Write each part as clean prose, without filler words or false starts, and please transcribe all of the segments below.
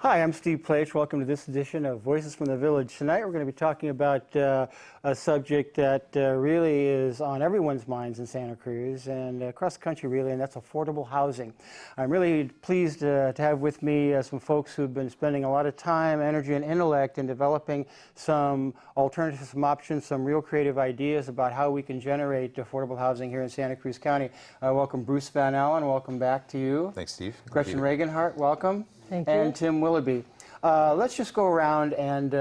Hi, I'm Steve Plage. Welcome to this edition of Voices from the Village. Tonight we're going to be talking about a subject that really is on everyone's minds in Santa Cruz and across the country really, and that's affordable housing. I'm really pleased to have with me some folks who've been spending a lot of time, energy, and intellect in developing some alternatives, some options, some real creative ideas about how we can generate affordable housing here in Santa Cruz County. Welcome Bruce Van Allen. Welcome back to you. Thanks, Steve. Gretchen Reaganhart, welcome. Thank you. And Tim Willoughby. Let's just go around and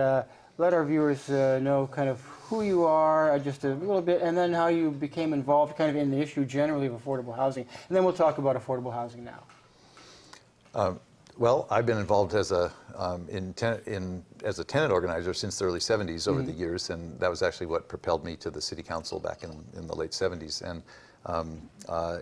let our viewers know kind of who you are, just a little bit, and then how you became involved kind of in the issue generally of affordable housing. And then we'll talk about affordable housing now. Well, I've been involved as a as a tenant organizer since the early 70s over the years, and that was actually what propelled me to the city council back in the late 70s. And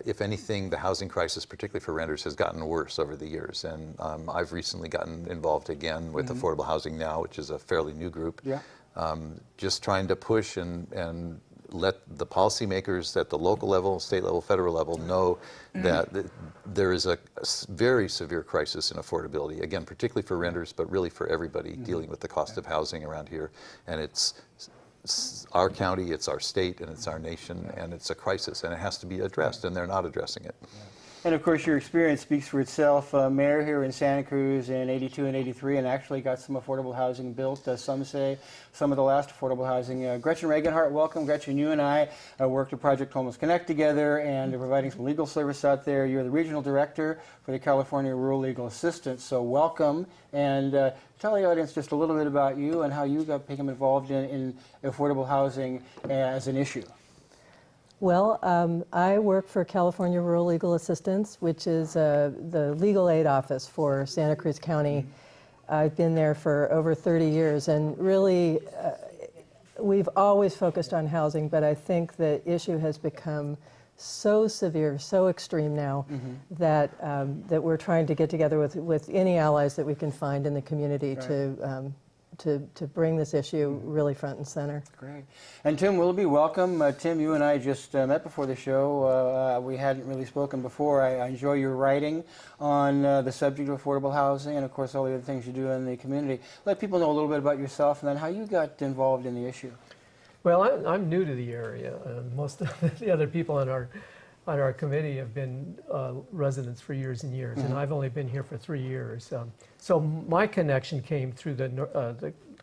if anything, the housing crisis, particularly for renters, has gotten worse over the years. And I've recently gotten involved again with Affordable Housing Now, which is a fairly new group. Yeah. Just trying to push and let the policymakers at the local level, state level, federal level know that there is a very severe crisis in affordability, again, particularly for renters, but really for everybody dealing with the cost of housing around here. And it's our county, it's our state, and it's our nation, and it's a crisis, and it has to be addressed, and they're not addressing it. And of course, your experience speaks for itself. Mayor here in Santa Cruz in '82 and '83, and actually got some affordable housing built. Some say some of the last affordable housing. Gretchen Reaganhart, welcome. Gretchen, you and I worked at Project Homeless Connect together, and are providing some legal service out there. You're the regional director for the California Rural Legal Assistance, so welcome. And tell the audience just a little bit about you and how you became involved in affordable housing as an issue. Well, I work for California Rural Legal Assistance, which is the legal aid office for Santa Cruz County. I've been there for over 30 years, and really we've always focused on housing, but I think the issue has become so severe, so extreme now that that we're trying to get together with any allies that we can find in the community to bring this issue really front and center. Great. And Tim Willoughby, welcome. Tim, you and I just met before the show. We hadn't really spoken before. I enjoy your writing on the subject of affordable housing and, of course, all the other things you do in the community. Let people know a little bit about yourself and then how you got involved in the issue. Well, I'm new to the area. Most of the other people on our committee have been residents for years and years, and I've only been here for 3 years. So my connection came through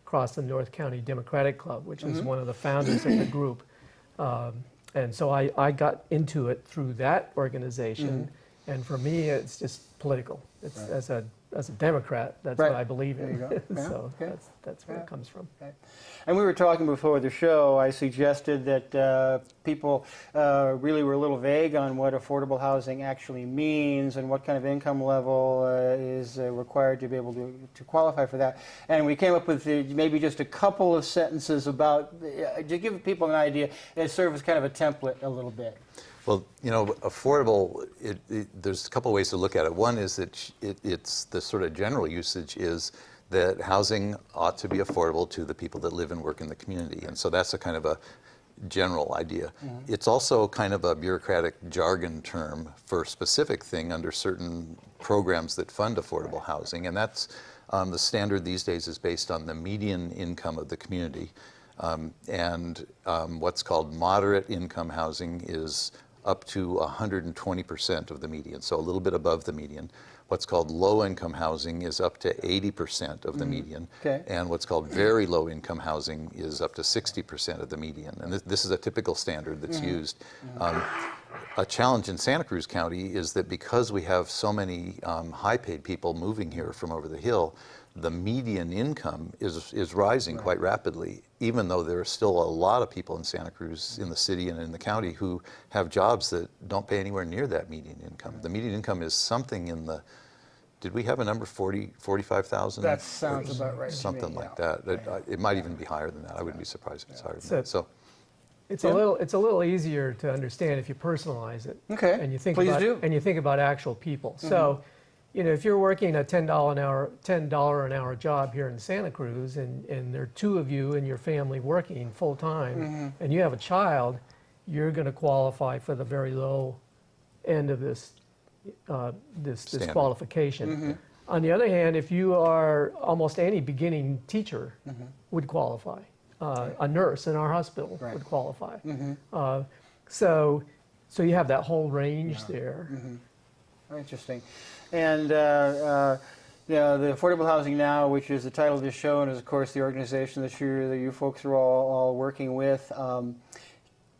across the North County Democratic Club, which is one of the founders of the group. And so I got into it through that organization, and for me, it's just political. It's as a Democrat, that's what I believe in. There you go. So that's where it comes from. Okay. And we were talking before the show. I suggested that people really were a little vague on what affordable housing actually means and what kind of income level is required to be able to qualify for that. And we came up with maybe just a couple of sentences about, to give people an idea, it serves as kind of a template a little bit. Well, you know, affordable, there's a couple ways to look at it. One is that it's the sort of general usage is that housing ought to be affordable to the people that live and work in the community. And so that's a kind of a general idea. It's also kind of a bureaucratic jargon term for a specific thing under certain programs that fund affordable housing. And that's the standard these days is based on the median income of the community. What's called moderate income housing is up to 120% of the median, so a little bit above the median. What's called low-income housing is up to 80% of the median, and what's called very low-income housing is up to 60% of the median. And this is a typical standard that's used. A challenge in Santa Cruz County is that because we have so many high-paid people moving here from over the hill, the median income is rising quite rapidly, even though there are still a lot of people in Santa Cruz, in the city and in the county, who have jobs that don't pay anywhere near that median income. The median income is something in the, did we have a number, 45,000? That sounds about right. Something like that. It might even be higher than that. I wouldn't be surprised if it's higher than that. So it's a little easier to understand if you personalize it. Okay. And you think Please about do. And you think about actual people. So, you know, if you're working a $10 an hour job here in Santa Cruz, and there are two of you in your family working full time, and you have a child, you're going to qualify for the very low end of this qualification. On the other hand, if you are almost any beginning teacher would qualify. A nurse in our hospital Right. would qualify. So you have that whole range there. Very interesting. And you know, the Affordable Housing Now, which is the title of this show, and is of course the organization that you folks are all working with.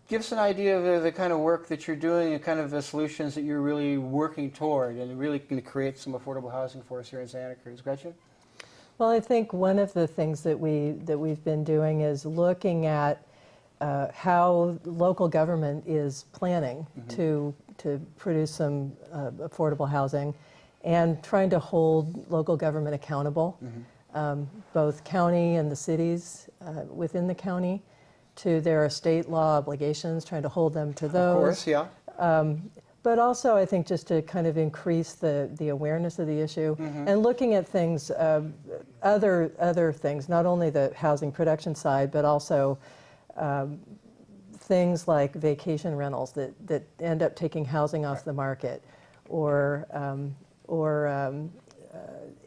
Give us an idea of the kind of work that you're doing and kind of the solutions that you're really working toward and really going to create some affordable housing for us here in Santa Cruz. Gretchen? Well, I think one of the things that we've been doing is looking at how local government is planning to produce some affordable housing, and trying to hold local government accountable, both county and the cities within the county, to their state law obligations, trying to hold them to those. Of course, yeah. But also, I think, just to kind of increase the awareness of the issue, and looking at things, other things, not only the housing production side, but also things like vacation rentals that end up taking housing off the market, or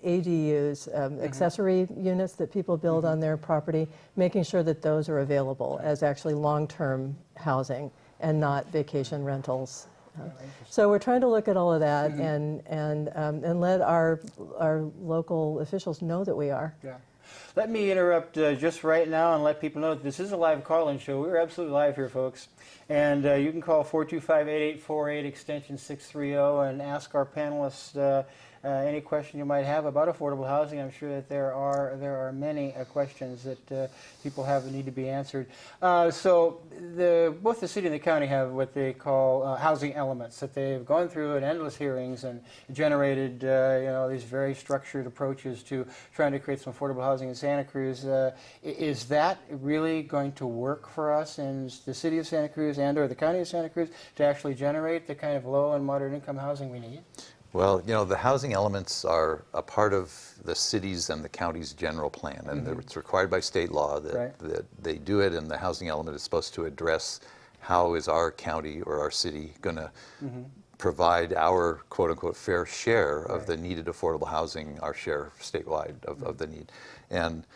ADUs, accessory units that people build on their property, making sure that those are available as actually long-term housing and not vacation rentals. So we're trying to look at all of that and let our local officials know that we are. Yeah. Let me interrupt just right now and let people know that this is a live call-in show. We're absolutely live here, folks. And you can call 425-8848, extension 630, and ask our panelists any question you might have about affordable housing. I'm sure that there are many questions that people have that need to be answered. So both the city and the county have what they call housing elements that they've gone through in endless hearings and generated you know, these very structured approaches to trying to create some affordable housing in Santa Cruz. Is that really going to work for us in the city of Santa Cruz and or the county of Santa Cruz to actually generate the kind of low and moderate income housing we need? Well, you know, the housing elements are a part of the city's and the county's general plan, and it's required by state law that they do it, and the housing element is supposed to address how is our county or our city going to provide our quote-unquote fair share of the needed affordable housing, our share statewide of the need. And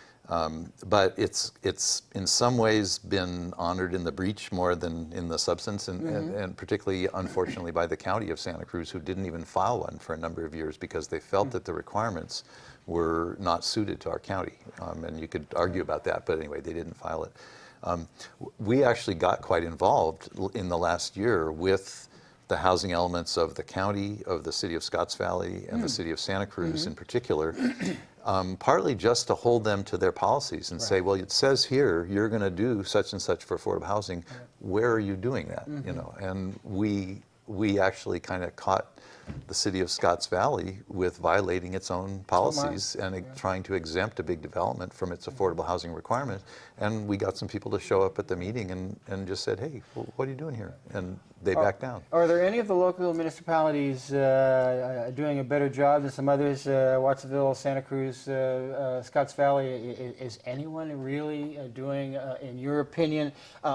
but it's in some ways been honored in the breach more than in the substance, and particularly, unfortunately, by the county of Santa Cruz, who didn't even file one for a number of years because they felt that the requirements were not suited to our county. And you could argue about that, but anyway, they didn't file it. We actually got quite involved in the last year with the housing elements of the county, of the city of Scotts Valley, and the city of Santa Cruz in particular, partly just to hold them to their policies and say, well, it says here you're going to do such and such for affordable housing. Where are you doing that? You know, and we actually kind of caught the city of Scotts Valley with violating its own policies and trying to exempt a big development from its affordable housing requirement. And we got some people to show up at the meeting and just said, hey, well, what are you doing here? And they backed down. Are there any of the local municipalities doing a better job than some others? Watsonville, Santa Cruz, Scotts Valley. Is anyone really doing, in your opinion,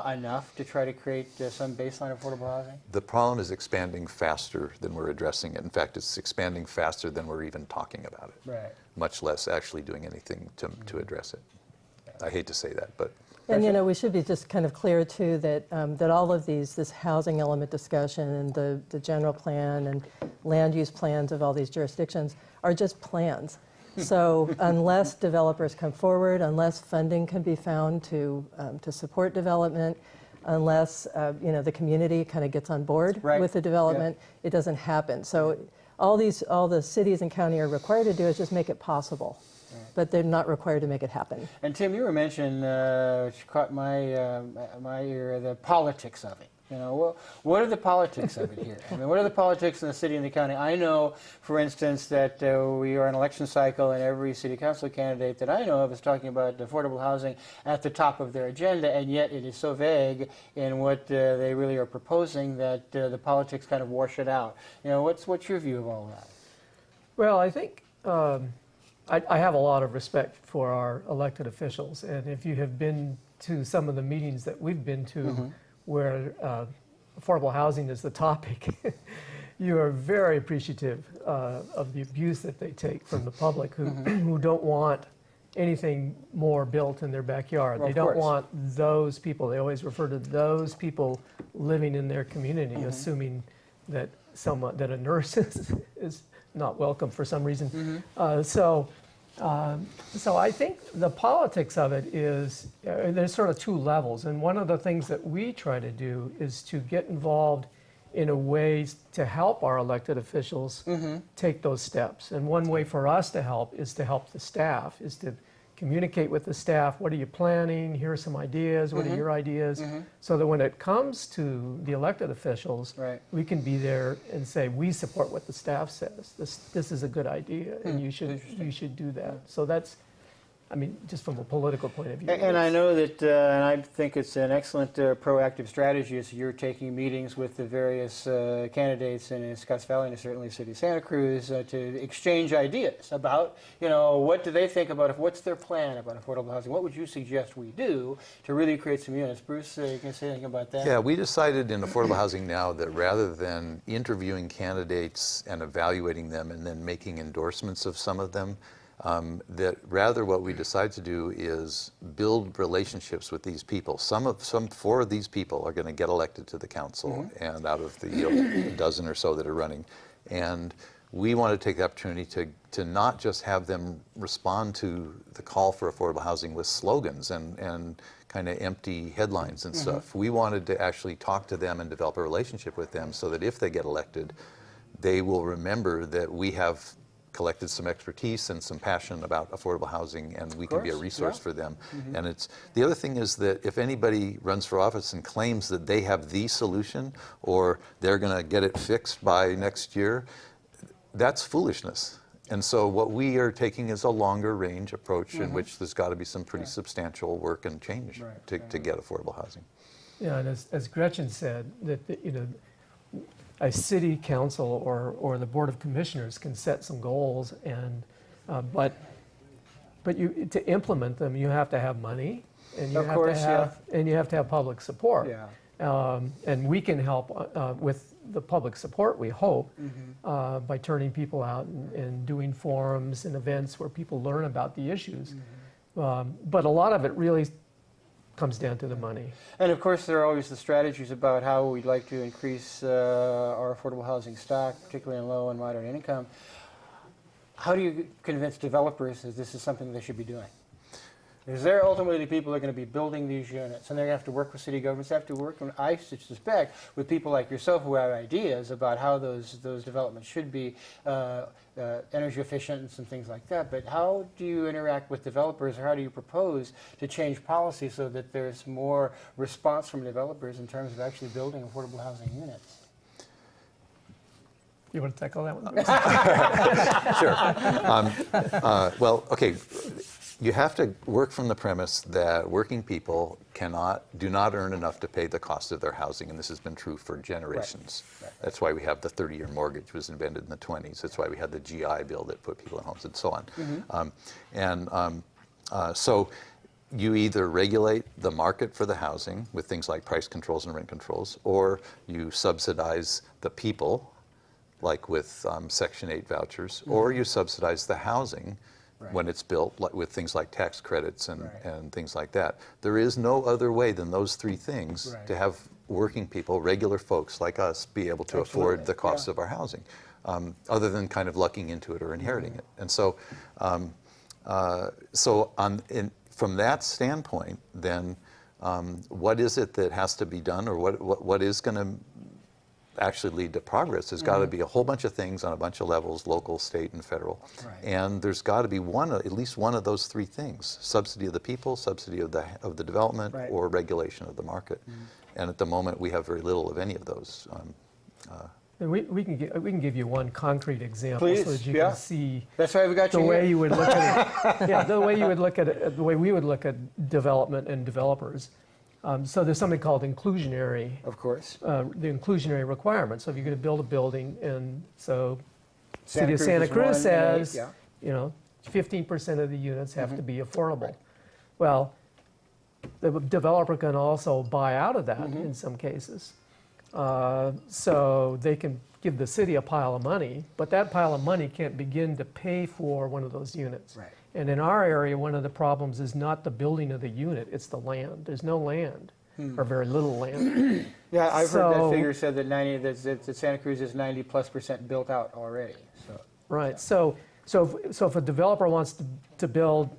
enough to try to create some baseline affordable housing? The problem is expanding faster than we're addressing it. In fact, it's expanding faster than we're even talking about it. Right. Much less actually doing anything to address it. I hate to say that, but. And you know, we should be just kind of clear too that that all of this housing element discussion and the general plan and land use plans of all these jurisdictions are just plans. So unless developers come forward, unless funding can be found to support development, unless you know, the community kind of gets on board with the development, it doesn't happen. So all the cities and county are required to do is just make it possible. But they're not required to make it happen. And Tim, you were mentioning, which caught my my ear, the politics of it. You know, what are the politics of it here? I mean, what are the politics in the city and the county? I know, for instance, that we are in an election cycle, and every city council candidate that I know of is talking about affordable housing at the top of their agenda, and yet it is so vague in what they really are proposing that the politics kind of wash it out. You know, what's your view of all that? Well, I think I have a lot of respect for our elected officials, and if you have been to some of the meetings that we've been to where affordable housing is the topic, you are very appreciative of the abuse that they take from the public who don't want anything more built in their backyard. Well, They of don't course. want those people. They always refer to those people living in their community, assuming that that a nurse is not welcome for some reason. So I think the politics of it is, there's sort of two levels. And one of the things that we try to do is to get involved in a way to help our elected officials take those steps. And one way for us to help is to help the staff, is to communicate with the staff. What are you planning? Here are some ideas. What are your ideas? So that when it comes to the elected officials, Right. we can be there and say, we support what the staff says. This is a good idea, and you should do that. So that's, I mean, just from a political point of view. And I know that, and I think it's an excellent proactive strategy is you're taking meetings with the various candidates in Scotts Valley and certainly the city of Santa Cruz to exchange ideas about, what do they think about, what's their plan about affordable housing? What would you suggest we do to really create some units? Bruce, you can say anything about that? Yeah, we decided in Affordable Housing Now that rather than interviewing candidates and evaluating them and then making endorsements of some of them, that rather what we decide to do is build relationships with these people. Some four of these people are going to get elected to the council, and out of the dozen or so that are running, and we want to take the opportunity to not just have them respond to the call for affordable housing with slogans and kind of empty headlines and stuff. We wanted to actually talk to them and develop a relationship with them so that if they get elected, they will remember that we have collected some expertise and some passion about affordable housing, and we can be a resource for them. And it's the other thing is that if anybody runs for office and claims that they have the solution or they're going to get it fixed by next year, that's foolishness. And so what we are taking is a longer range approach in which there's got to be some pretty substantial work and change to get affordable housing. Yeah, and as Gretchen said, that a city council or the board of commissioners can set some goals, and but you to implement them, you have to have money, and you have to have public support. Yeah. And we can help with the public support, we hope, by turning people out and doing forums and events where people learn about the issues. But a lot of it really comes down to the money. And of course, there are always the strategies about how we'd like to increase our affordable housing stock, particularly in low and moderate income. How do you convince developers that this is something they should be doing? Because they're ultimately people are going to be building these units, and they're going to have to work with city governments. They have to work, and I suspect, with people like yourself who have ideas about how those developments should be energy efficient and some things like that. But how do you interact with developers, or how do you propose to change policy so that there's more response from developers in terms of actually building affordable housing units? You want to tackle that one? Sure. Well, okay. You have to work from the premise that working people do not earn enough to pay the cost of their housing, and this has been true for generations. Right. That's why we have the 30-year mortgage was invented in the 20s. That's why we had the GI Bill that put people in homes and so on. So you either regulate the market for the housing with things like price controls and rent controls, or you subsidize the people, like with Section 8 vouchers, or you subsidize the housing when it's built, with things like tax credits and things like that. There is no other way than those three things to have working people, regular folks like us, be able to afford the cost of our housing, other than kind of lucking into it or inheriting it. And so, from that standpoint, then, what is it that has to be done, or what is going to actually lead to progress? There's got to be a whole bunch of things on a bunch of levels, local, state, and federal. And there's got to be at least one of those three things: subsidy of the people, subsidy of the development, or regulation of the market. And at the moment, we have very little of any of those. And we can give you one concrete example. Please, so that you can see that's why we got the you way here. you would look at it. Yeah, the way you would look at it, the way we would look at development and developers. So there's something called inclusionary. Of course. The inclusionary requirements. So if you're going to build a building, and so Santa City of Cruz Santa is Cruz 1 in 8, says, 15% of the units have to be affordable. Well, the developer can also buy out of that in some cases. So they can give the city a pile of money, but that pile of money can't begin to pay for one of those units. Right. And in our area, one of the problems is not the building of the unit, it's the land. There's no land, or very little land. Yeah, I've heard that So- figure said that Santa Cruz is 90+% built out already. So Right, so if a developer wants to build,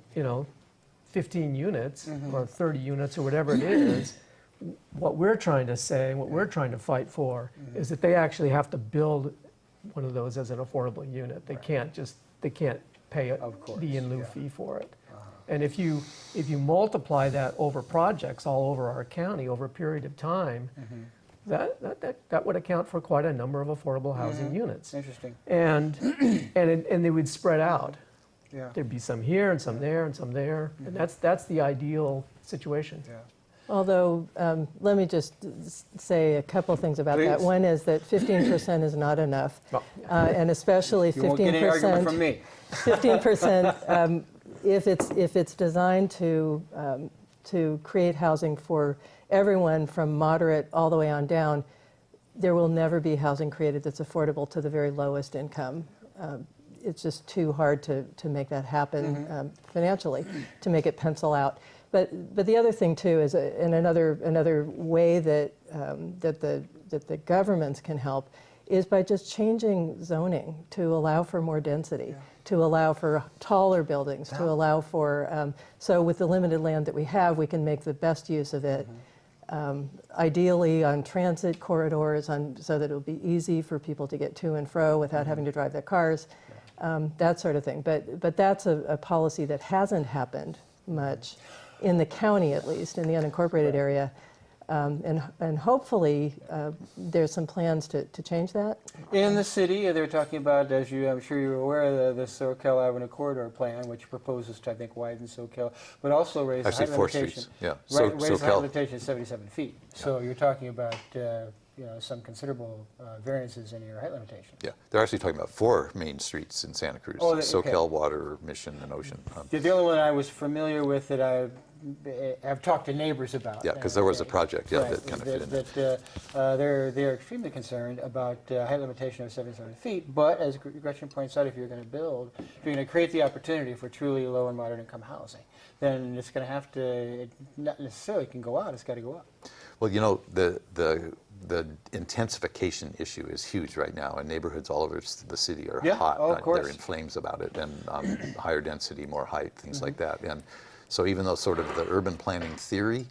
15 units or 30 units or whatever it is, what we're trying to say, what we're trying to fight for is that they actually have to build one of those as an affordable unit. They can't pay Of course, the in lieu yeah. fee for it. And if you multiply that over projects all over our county over a period of time, that would account for quite a number of affordable housing units. interesting. And they would spread out. Yeah. There'd be some here and some there and some there, and that's the ideal situation. Yeah. Although, let me just say a couple things about that. Please. One is that 15% is not enough, Well, and especially You won't get any argument 15%. from me. 15%, if it's designed to create housing for everyone from moderate all the way on down, there will never be housing created that's affordable to the very lowest income. It's just too hard to make that happen financially, to make it pencil out. But the other thing too is, and another way that the governments can help is by just changing zoning to allow for more density, to allow for taller buildings, to allow for, so with the limited land that we have, we can make the best use of it. Ideally on transit corridors, so that it'll be easy for people to get to and fro without having to drive their cars, that sort of thing. But that's a policy that hasn't happened much in the county, at least, in the unincorporated area. And hopefully there's some plans to change that. In the city, they're talking about, I'm sure you're aware, the SoCal Avenue Corridor Plan, which proposes to, I think, widen SoCal, but also raise the Actually, height 4 limitation. streets, yeah. Raise the height SoCal, limitation to 77 feet. So you're talking about some considerable variances in your height limitation. yeah. They're actually talking about 4 main streets in Santa Cruz. Oh, okay. SoCal, Water, Mission, and Ocean. The only one I was familiar with that I've talked to neighbors about. Yeah, because there was a project, yeah, Right, that kind of fit in that there. they're extremely concerned about height limitation of 77 feet. But as Gretchen points out, if you're going to create the opportunity for truly low and moderate income housing, then it's going to have to, it not necessarily can go out, it's got to go up. Well, the intensification issue is huge right now, and neighborhoods all over the city are Yeah, hot. oh, of course. They're in flames about it, and higher density, more height, things like that. And so even though sort of the urban planning theory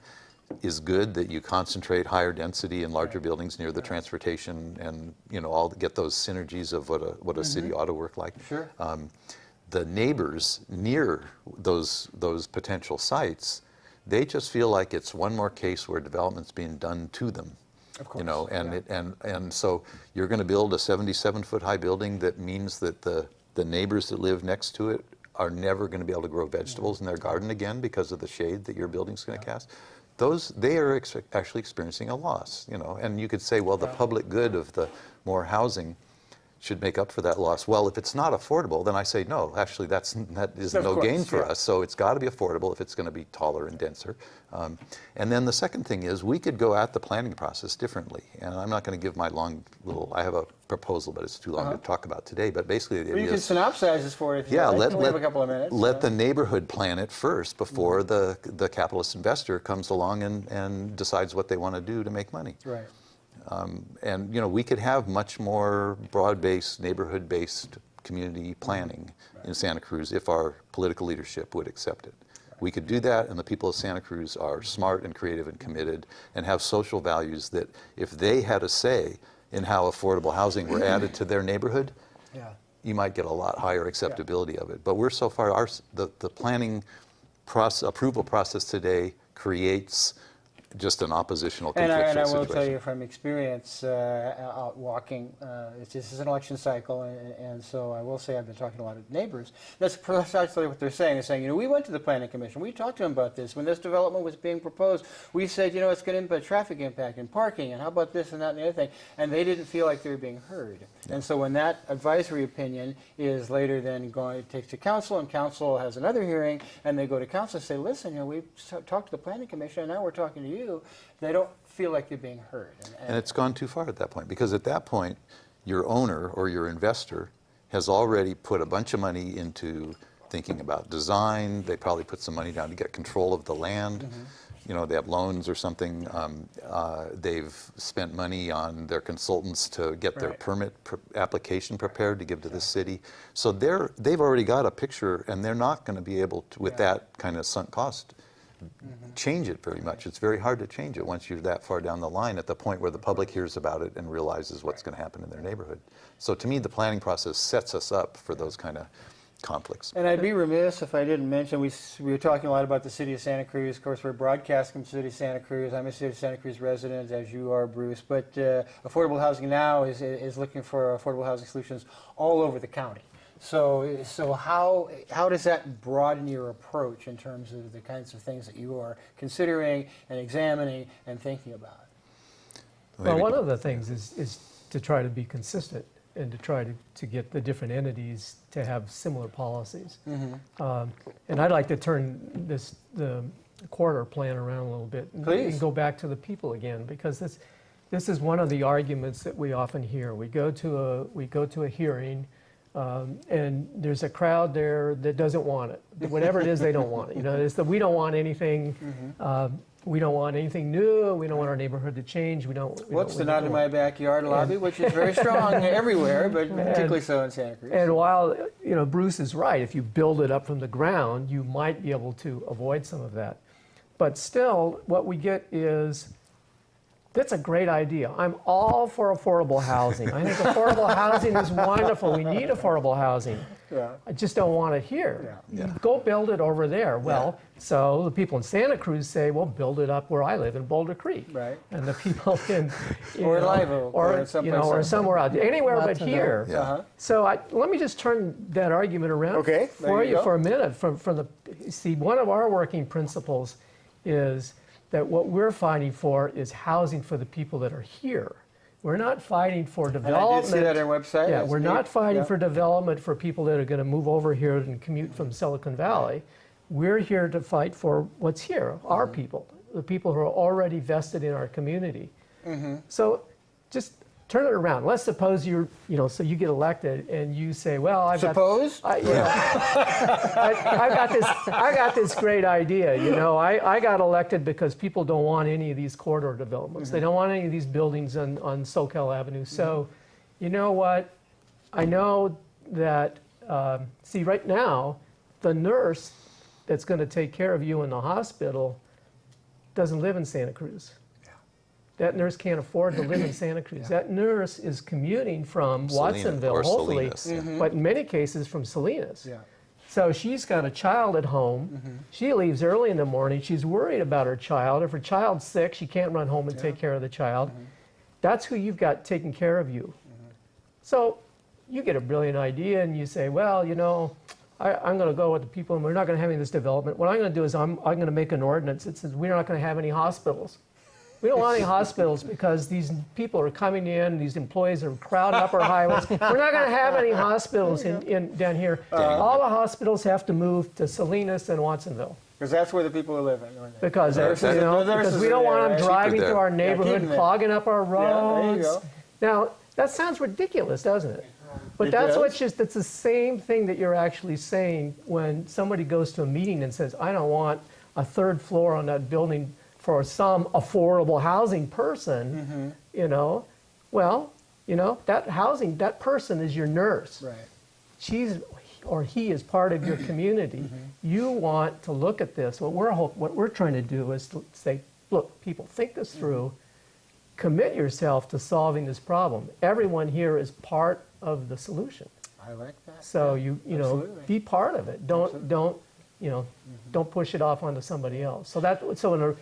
is good, that you concentrate higher density in larger buildings near the transportation and, get those synergies of what a city ought to work like. Sure. The neighbors near those potential sites, they just feel like it's one more case where development's being done to them. Of course. And so you're going to build a 77-foot high building that means that the neighbors that live next to it are never going to be able to grow vegetables in their garden again because of the shade that your building's going to cast. They are actually experiencing a loss, And you could say, well, the public good of the more housing should make up for that loss. Well, if it's not affordable, then I say, no, actually that is Of no course, gain for yeah. us. So it's got to be affordable if it's going to be taller and denser. And then the second thing is we could go at the planning process differently. And I'm not going to give my I have a proposal, but it's too long to talk about today. But basically the Well, you idea can is, synopsize this for it if you yeah, like. We have a couple of minutes. let the neighborhood plan it first before the capitalist investor comes along and decides what they want to do to make money. Right. And we could have much more broad-based, neighborhood-based community planning in Santa Cruz if our political leadership would accept it. We could do that, and the people of Santa Cruz are smart and creative and committed and have social values that if they had a say in how affordable housing were added to their neighborhood, you might get a lot higher acceptability of it. But we're so far, the planning approval process today creates just an oppositional And conflictual I will situation. tell you from experience, out walking, this is an election cycle, and so I will say I've been talking to a lot of neighbors. That's precisely what they're saying. They're saying, we went to the Planning Commission. We talked to them about this. When this development was being proposed, we said, it's going to impact traffic impact and parking, and how about this and that and the other thing? And they didn't feel like they were being heard. And so when that advisory opinion is later then it takes to council, and council has another hearing, and they go to council and say, listen, we talked to the Planning Commission, and now we're talking to you. They don't feel like they're being heard. And it's gone too far at that point, because at that point, your owner or your investor has already put a bunch of money into thinking about design. They probably put some money down to get control of the land. You know, they have loans or something. They've spent money on their consultants to get their permit application prepared to give to the city. So they've already got a picture, and they're not going to be able to, with that kind of sunk cost, change it very much. It's very hard to change it once you're that far down the line at the point where the public hears about it and realizes what's going to happen in their neighborhood. So to me, the planning process sets us up for those kind of conflicts. And I'd be remiss if I didn't mention, we were talking a lot about the city of Santa Cruz. Of course, we're broadcasting from the city of Santa Cruz. I'm a city of Santa Cruz resident, as you are, Bruce. But Affordable Housing Now is looking for affordable housing solutions all over the county. So how does that broaden your approach in terms of the kinds of things that you are considering and examining and thinking about? Well, one of the things is to try to be consistent and to try to get the different entities to have similar policies. And I'd like to turn the corridor plan around a little bit and go back to the people again, because this is one of the arguments that we often hear. We go to a hearing, and there's a crowd there that doesn't want it. Whatever it is, they don't want it. You know, it's that we don't want anything. We don't want anything new. We don't want our neighborhood to change. What's the not in my backyard lobby, which is very strong everywhere, but particularly so in Santa Cruz. And while Bruce is right, if you build it up from the ground, you might be able to avoid some of that. But still, what we get is, that's a great idea. I'm all for affordable housing. I think affordable housing is wonderful. We need affordable housing. I just don't want it here. Go build it over there. Well, so the people in Santa Cruz say, well, build it up where I live in Boulder Creek. Right. And the people in or Live Oak, or somewhere out, anywhere but here. So let me just turn that argument around for you for a minute. See, one of our working principles is that what we're fighting for is housing for the people that are here. We're not fighting for development. And I did see that on our website. Yeah, we're not fighting for development for people that are going to move over here and commute from Silicon Valley. We're here to fight for what's here, our people, the people who are already vested in our community. So just turn it around. Let's suppose so you get elected and you say, well, I've got this great idea. I got elected because people don't want any of these corridor developments. They don't want any of these buildings on SoCal Avenue. So, you know what? I know that, right now, the nurse that's going to take care of you in the hospital doesn't live in Santa Cruz. That nurse can't afford to live in Santa Cruz. That nurse is commuting from Watsonville, hopefully, but in many cases from Salinas. So she's got a child at home. She leaves early in the morning. She's worried about her child. If her child's sick, she can't run home and take care of the child. That's who you've got taking care of you. So you get a brilliant idea and you say, well, I'm going to go with the people and we're not going to have any of this development. What I'm going to do is I'm going to make an ordinance that says we're not going to have any hospitals. We don't want any hospitals because these people are coming in, these employees are crowding up our highways. We're not going to have any hospitals down here. All the hospitals have to move to Salinas and Watsonville. Because that's where the people are living. Because we don't want them driving through our neighborhood, clogging up our roads. There you go. Now, that sounds ridiculous, doesn't it? But that's the same thing that you're actually saying when somebody goes to a meeting and says, I don't want a third floor on that building for some affordable housing person, that person is your nurse. Right. She's or he is part of your community. You want to look at this. What we're trying to do is to say, look, people, think this through. Commit yourself to solving this problem. Everyone here is part of the solution. I like that. So be part of it. Don't push it off onto somebody else. So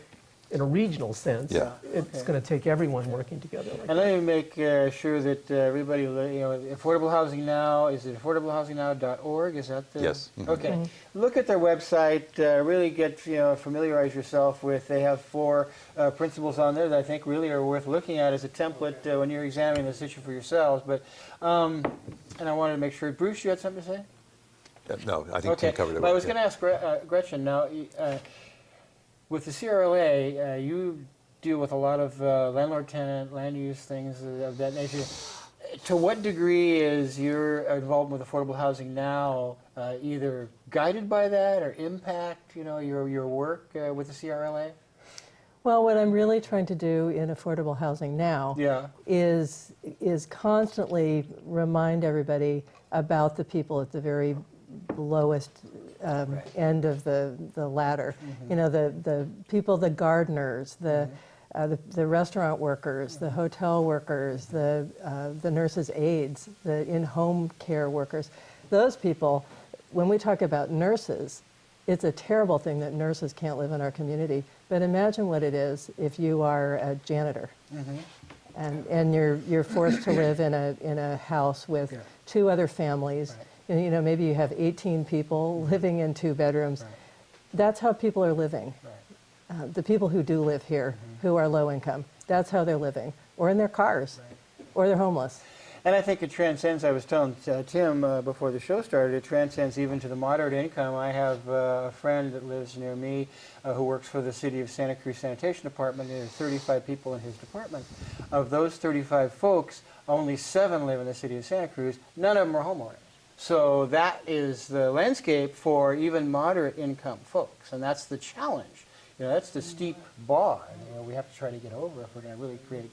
in a regional sense, it's going to take everyone working together. And let me make sure that everybody, Affordable Housing Now, is it affordablehousingnow.org? Is that the? Yes. Okay. Look at their website, really get, familiarize yourself with, they have 4 principles on there that I think really are worth looking at as a template when you're examining this issue for yourselves. But, and I wanted to make sure, Bruce, you had something to say? No, I think Tim covered it. But I was going to ask Gretchen now, with the CRLA, you deal with a lot of landlord-tenant, land use things of that nature. To what degree is your involvement with affordable housing now either guided by that or impact, your work with the CRLA? Well, what I'm really trying to do in affordable housing now Yeah. is constantly remind everybody about the people at the very lowest end of the ladder. The people, the gardeners, the restaurant workers, the hotel workers, the nurses' aides, the in-home care workers. Those people, when we talk about nurses, it's a terrible thing that nurses can't live in our community. But imagine what it is if you are a janitor, and you're forced to live in a house with two other families. Right. And, maybe you have 18 people living in 2 bedrooms. Right. That's how people are living. Right. The people who do live here, who are low income, that's how they're living, or in their cars, or they're homeless. And I think it transcends, I was telling Tim before the show started, it transcends even to the moderate income. I have a friend that lives near me who works for the City of Santa Cruz Sanitation Department. There are 35 people in his department. Of those 35 folks, only 7 live in the City of Santa Cruz. None of them are homeowners. So that is the landscape for even moderate income folks, and that's the challenge. That's the steep bar we have to try to get over if we're going to really create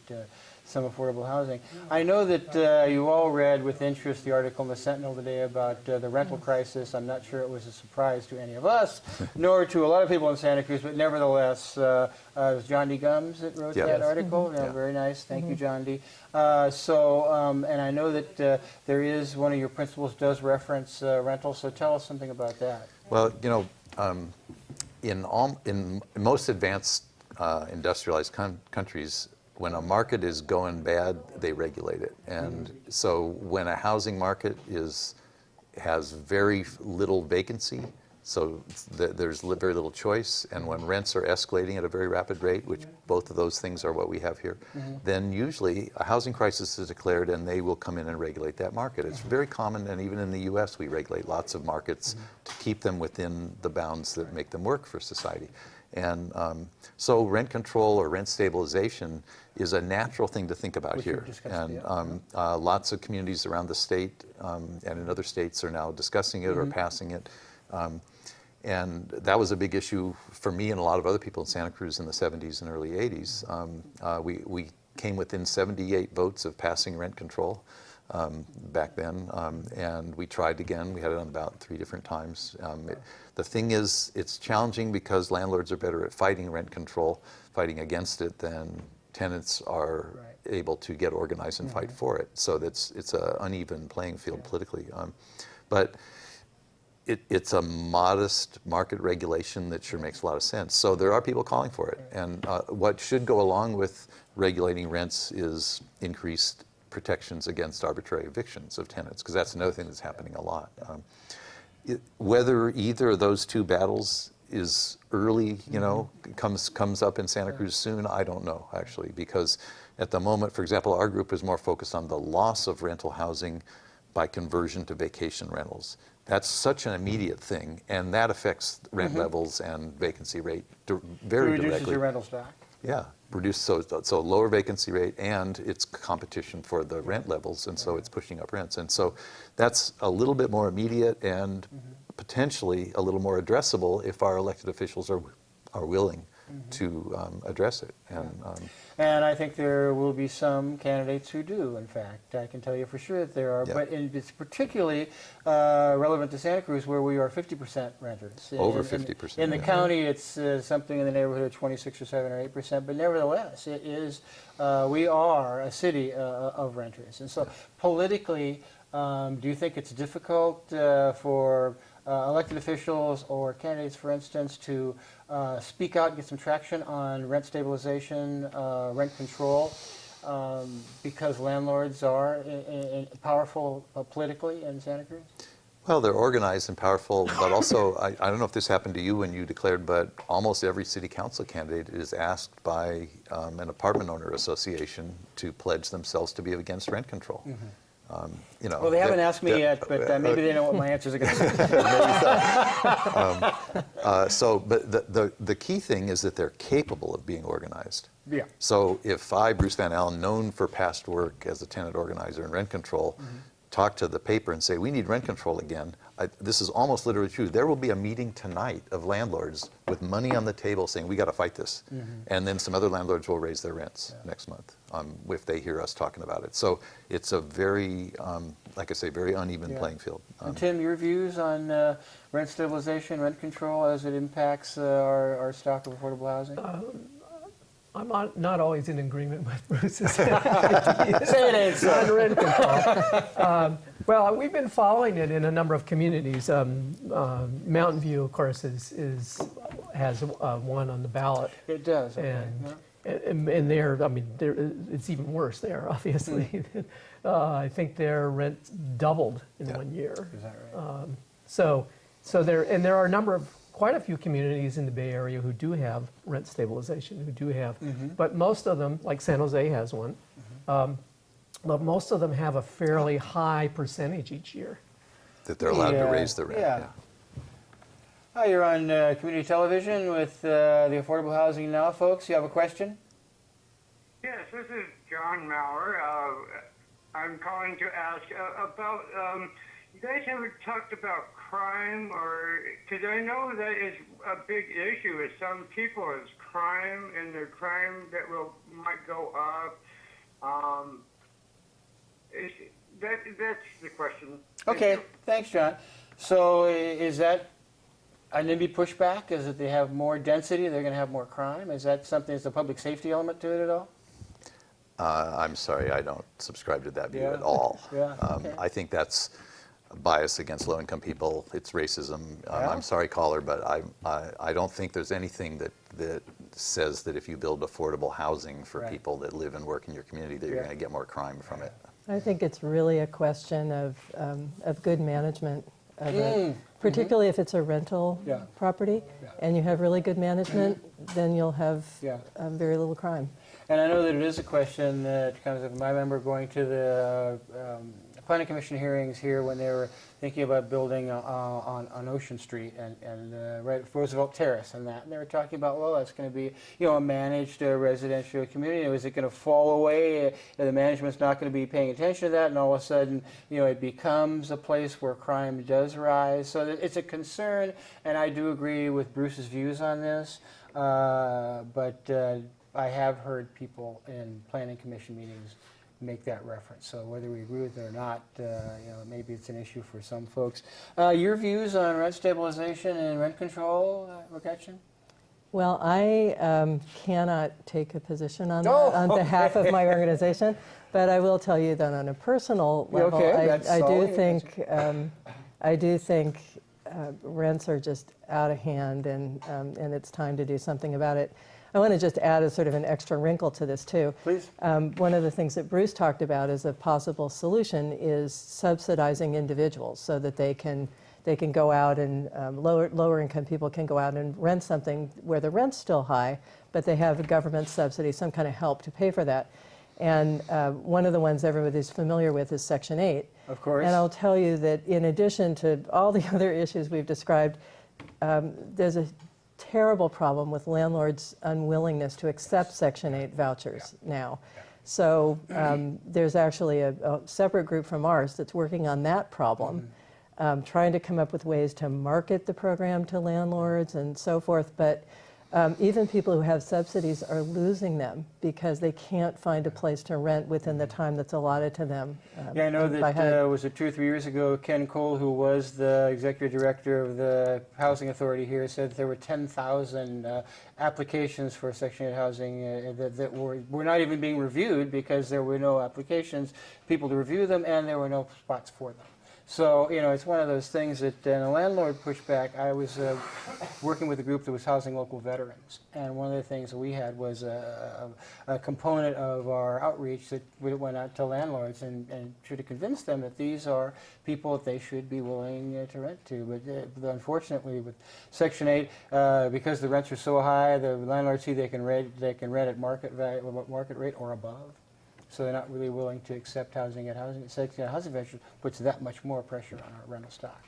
some affordable housing. I know that you all read with interest the article in the Sentinel today about the rental crisis. I'm not sure it was a surprise to any of us, nor to a lot of people in Santa Cruz, but nevertheless, it was John D. Gums that wrote that article. Very nice. Thank you, John D. And I know that there is, one of your principles does reference rental, so tell us something about that. Well, in most advanced industrialized countries, when a market is going bad, they regulate it. And so when a housing market has very little vacancy, so there's very little choice, and when rents are escalating at a very rapid rate, which both of those things are what we have here, then usually a housing crisis is declared and they will come in and regulate that market. It's very common, and even in the US we regulate lots of markets to keep them within the bounds that make them work for society. And so rent control or rent stabilization is a natural thing to think about here. And lots of communities around the state and in other states are now discussing it or passing it. And that was a big issue for me and a lot of other people in Santa Cruz in the 70s and early 80s. We came within 78 votes of passing rent control back then, and we tried again. We had it on about 3 different times. The thing is, it's challenging because landlords are better at fighting rent control, fighting against it, than tenants are able to get organized and fight for it. So it's an uneven playing field politically. But it's a modest market regulation that sure makes a lot of sense. So there are people calling for it. And what should go along with regulating rents is increased protections against arbitrary evictions of tenants, because that's another thing that's happening a lot. Whether either of those 2 battles is early, comes up in Santa Cruz soon, I don't know, actually, because at the moment, for example, our group is more focused on the loss of rental housing by conversion to vacation rentals. That's such an immediate thing, and that affects rent levels and vacancy rate very directly. It reduces your rental stock. Yeah, so lower vacancy rate, and it's competition for the rent levels, and so it's pushing up rents. And so that's a little bit more immediate and potentially a little more addressable if our elected officials are willing to address it. And I think there will be some candidates who do, in fact. I can tell you for sure that there are. Yeah. But it's particularly relevant to Santa Cruz, where we are 50% renters. Over 50%. In the county, it's something in the neighborhood of 26 or 7 or 8%. But nevertheless, it is. We are a city of renters. And so politically, do you think it's difficult for elected officials or candidates, for instance, to speak out and get some traction on rent stabilization, rent control, because landlords are powerful politically in Santa Cruz? Well, they're organized and powerful, but also, I don't know if this happened to you when you declared, but almost every city council candidate is asked by an apartment owner association to pledge themselves to be against rent control. Well, they haven't asked me yet, but maybe they know what my answers are going to be. But the key thing is that they're capable of being organized. Yeah. So if I, Bruce Van Allen, known for past work as a tenant organizer in rent control, talk to the paper and say, we need rent control again, this is almost literally true. There will be a meeting tonight of landlords with money on the table saying, we got to fight this. And then some other landlords will raise their rents next month if they hear us talking about it. So it's a very, like I say, very uneven playing field. And Tim, your views on rent stabilization, rent control as it impacts our stock of affordable housing? I'm not always in agreement with Bruce's Say it ain't so. on rent control. Well, we've been following it in a number of communities. Mountain View, of course, has one on the ballot. It does. Okay. And there, I mean, it's even worse there, obviously. I think their rent doubled in 1 year. Is that right? So there are a number of quite a few communities in the Bay Area who do have rent stabilization, who do have, but most of them, like San Jose has one, but most of them have a fairly high percentage each year. That they're allowed to raise the rent. Yeah. Hi, you're on community television with the Affordable Housing Now, folks. You have a question? Yes, this is John Maurer. I'm calling to ask about, you guys ever talked about crime, or, because I know that is a big issue with some people is crime, and the crime that might go up. That's the question. Okay, thanks, John. So is that an NIMBY pushback? Is it they have more density, they're going to have more crime? Is that something, is the public safety element to it at all? I'm sorry, I don't subscribe to that view Yeah. at all. Yeah, okay. I think that's a bias against low-income people. It's racism. Yeah. I'm sorry, caller, but I don't think there's anything that says that if you build affordable housing for Right. people that live and work in your community, that you're Yeah. going to get more crime from it. I think it's really a question of good management of it, particularly if it's a rental Yeah. property, Yeah. and you have really good management, then you'll have Yeah. very little crime. And I know that it is a question that comes up. I remember going to the planning commission hearings here when they were thinking about building on Ocean Street and right Roosevelt Terrace and that. And they were talking about, well, that's going to be, a managed residential community. Is it going to fall away? The management's not going to be paying attention to that, and all of a sudden, it becomes a place where crime does rise. So it's a concern, and I do agree with Bruce's views on this. But I have heard people in planning commission meetings make that reference. So whether we agree with it or not, maybe it's an issue for some folks. Your views on rent stabilization and rent control, Raketchan? Well, I cannot take a position on that Oh, on behalf of okay. my organization, but I will tell you that on a personal level, Okay, that's I do solid. think rents are just out of hand, and it's time to do something about it. I want to just add a sort of an extra wrinkle to this too. Please. One of the things that Bruce talked about as a possible solution is subsidizing individuals so that they can go out and lower income people can go out and rent something where the rent's still high, but they have a government subsidy, some kind of help to pay for that. And one of the ones everybody's familiar with is Section 8. Of course. And I'll tell you that in addition to all the other issues we've described, there's a terrible problem with landlords' unwillingness to accept Section 8 vouchers now. So there's actually a separate group from ours that's working on that problem, trying to come up with ways to market the program to landlords and so forth. But even people who have subsidies are losing them because they can't find a place to rent within the time that's allotted to them. Yeah, I know by that HUD. was it 2 or 3 years ago, Ken Cole, who was the executive director of the Housing Authority here, said there were 10,000 applications for Section 8 housing that were not even being reviewed because there were no applications, people to review them, and there were no spots for them. So, it's one of those things that in a landlord pushback, I was working with a group that was housing local veterans. And one of the things that we had was a component of our outreach that we went out to landlords and tried to convince them that these are people that they should be willing to rent to. But unfortunately, with Section 8, because the rents are so high, the landlords see they can rent at market value, market rate or above. So they're not really willing to accept housing at housing. Housing venture puts that much more pressure on our rental stock.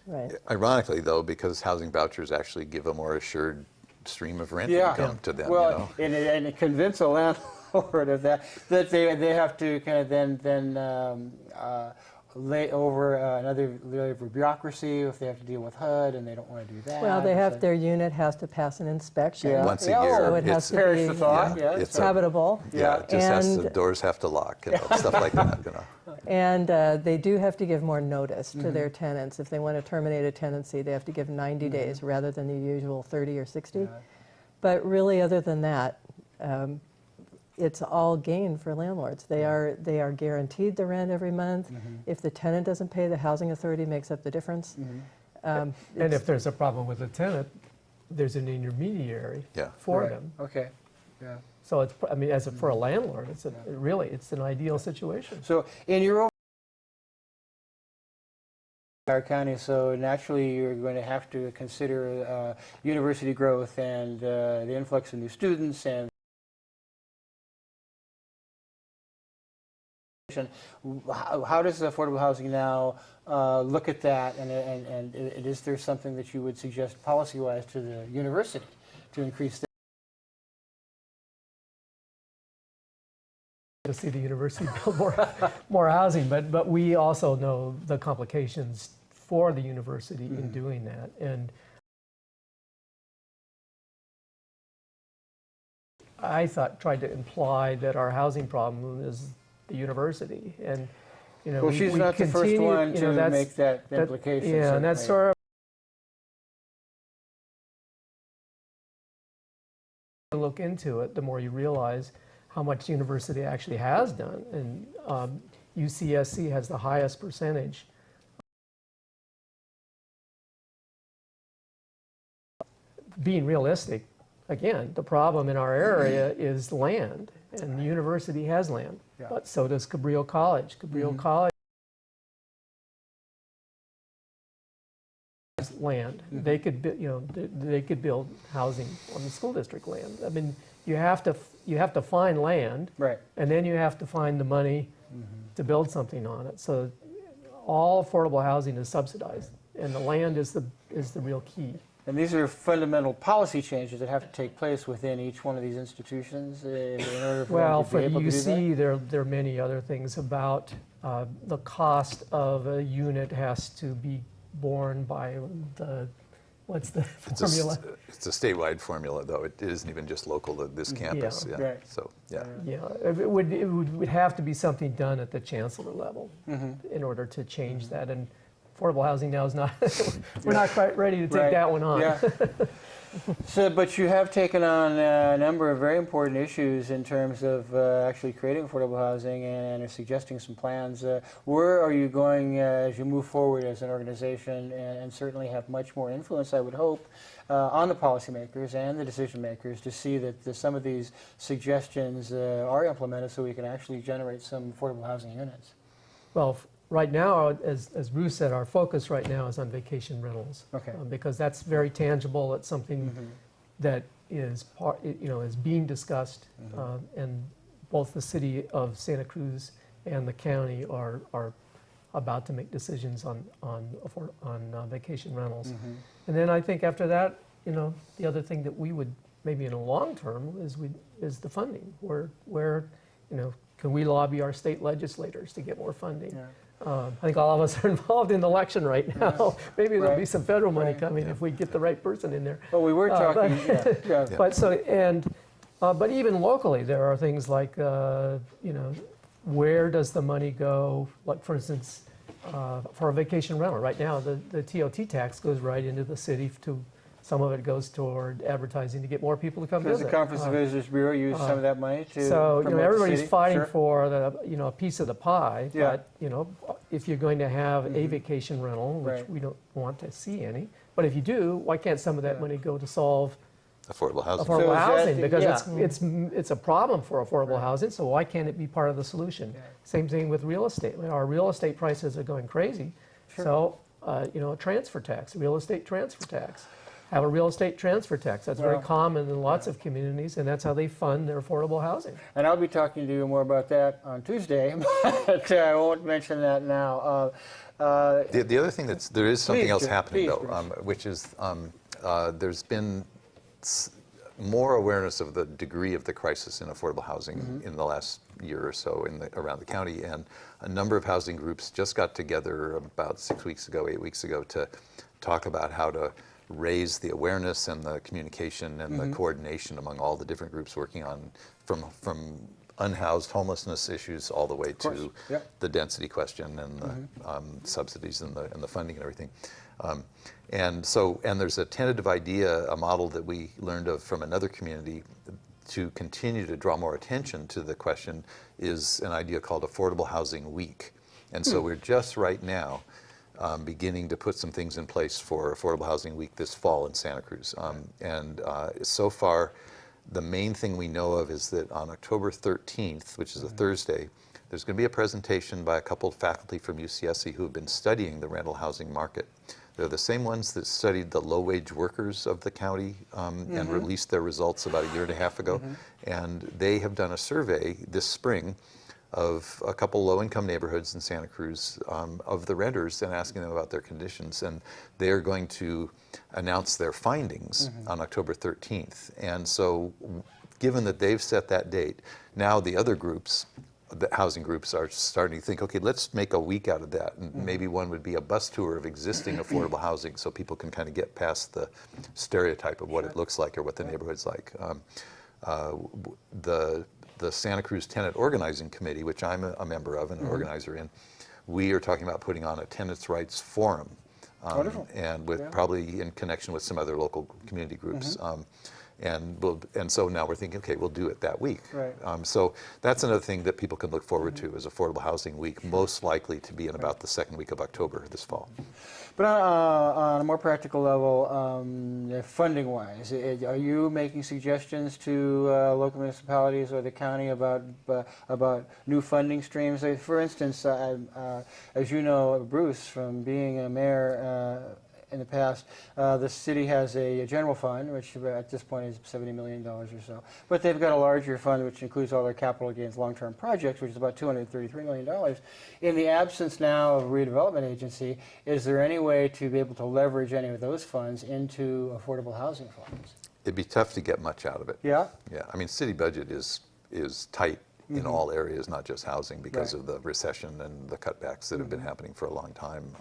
Right. Ironically, though, because housing vouchers actually give a more assured stream of rent income to them. Well, and convince a landlord of that they have to kind of then lay over another layer of bureaucracy if they have to deal with HUD, and they don't want to do that. Well, they have, So- their unit has to pass an inspection. Yeah. Once a Yeah, year, So it has to perish be the thought. yeah, Yeah, it's so- habitable. Yeah, it just has, the And- doors have to lock, stuff like that. And they do have to give more notice to their tenants. If they want to terminate a tenancy, they have to give 90 days rather than the usual 30 or 60. But really, other than that, it's all gain for landlords. They are guaranteed the rent every month. If the tenant doesn't pay, the housing authority makes up the difference. And if there's a problem with the tenant, there's an intermediary Yeah. for Right. them. Okay. Yeah. So it's, I mean, for a landlord, it's it's an ideal situation. So in your own our county, so naturally you're going to have to consider university growth and the influx of new students and how does affordable housing now look at that, and is there something that you would suggest policy-wise to the university to increase To see the university build more housing, but we also know the complications for the university in doing that. And I tried to imply that our housing problem is the university, and Well, she's we not the first continue- one to that's- make that implication. Yeah, and that's certainly. sort of look into it, the more you realize how much the university actually has done. And UCSC has the highest percentage. Being realistic, again, the problem in our area is land, and the university has land, Yeah. but so does Cabrillo College. Cabrillo College has land. They could, they could build housing on the school district land. I mean, you have to find land, Right. and then you have to find the money to build something on it. So all affordable housing is subsidized, and the land is the real key. And these are fundamental policy changes that have to take place within each one of these institutions in order for Well, them to for be able to do that? UC, there are many other things about the cost of a unit has to be borne by what's the formula? It's a statewide formula, though. It isn't even just local to this campus. Yeah. Right. So, yeah. Yeah, it would have to be something done at the chancellor level in order to change that. And affordable housing now is not, we're not quite ready to take Right. that one on. Yeah. So, but you have taken on a number of very important issues in terms of actually creating affordable housing and are suggesting some plans. Where are you going as you move forward as an organization and certainly have much more influence, I would hope, on the policymakers and the decision makers to see that some of these suggestions are implemented so we can actually generate some affordable housing units? Well, right now, as Bruce said, our focus right now is on vacation rentals. Okay. Because that's very tangible. It's something that is is being discussed, and both the city of Santa Cruz and the county are about to make decisions on vacation rentals. And then I think after that, the other thing that we would maybe in the long term is the funding. Where can we lobby our state legislators to get more funding? Yeah. I think all of us are involved in the election right now. Maybe there'll be Right. some federal money Right. coming if we get the right person in there. Well, we were talking, yeah. But but even locally, there are things like, where does the money go? Like, for instance, for a vacation rental. Right now, the TOT tax goes right into the city some of it goes toward advertising to get more people to come Does visit. the Conference of Visitors Bureau use some of that money to So promote the everybody's city? fighting Sure. for a piece of the pie. Yeah. But if you're going to have a vacation rental, which Right. we don't want to see any, but if you do, why can't some of that Yeah. money go to solve Affordable housing. So affordable is that housing? the- Because yeah. it's a problem for affordable Right. housing. So why can't it be part of the solution? Yeah. Same thing with real estate. Our real estate prices are going crazy. Sure. So a transfer tax, real estate transfer tax. have a real estate transfer tax. That's very Well, common in lots of communities, and that's how they fund their affordable housing. And I'll be talking to you more about that on Tuesday, but I won't mention that now. The other thing there is something Please, else Jim, happening please, though, Bruce. which is there's been more awareness of the degree of the crisis in affordable housing in the last year or so around the county, and a number of housing groups just got together about 8 weeks ago to talk about how to raise the awareness and the communication and the coordination among all the different groups working on from unhoused homelessness issues all the way to the density question and the subsidies and the funding and everything. And there's a tentative idea, a model that we learned of from another community to continue to draw more attention to the question is an idea called Affordable Housing Week. And so we're just right now beginning to put some things in place for Affordable Housing Week this fall in Santa Cruz. So far, the main thing we know of is that on October 13th, which is a Thursday, there's going to be a presentation by a couple of faculty from UCSC who have been studying the rental housing market. They're the same ones that studied the low-wage workers of the county and released their results about 1.5 years ago. And they have done a survey this spring of a couple low-income neighborhoods in Santa Cruz of the renters and asking them about their conditions. And they are going to announce their findings on October 13th. And so given that they've set that date, now the other groups, the housing groups, are starting to think, okay, let's make a week out of that. And maybe one would be a bus tour of existing affordable housing so people can kind of get past the stereotype of what it looks like or what the neighborhood's like. The Santa Cruz Tenant Organizing Committee, which I'm a member of and an organizer in, we are talking about putting on a tenants' rights forum. Wonderful. And with probably in connection with some other local community groups. And so now we're thinking, okay, we'll do it that week. Right. So that's another thing that people can look forward to is Affordable Housing Week, most likely to be in about the second week of October this fall. But on a more practical level, funding-wise, are you making suggestions to local municipalities or the county about new funding streams? For instance, as you know, Bruce, from being a mayor in the past, the city has a general fund, which at this point is $70 million or so. But they've got a larger fund, which includes all their capital gains long-term projects, which is about $233 million. In the absence now of a redevelopment agency, is there any way to be able to leverage any of those funds into affordable housing funds? It'd be tough to get much out of it. Yeah? Yeah, I mean, city budget is tight in all areas, not just housing, because Right. of the recession and the cutbacks that have been happening for a long time.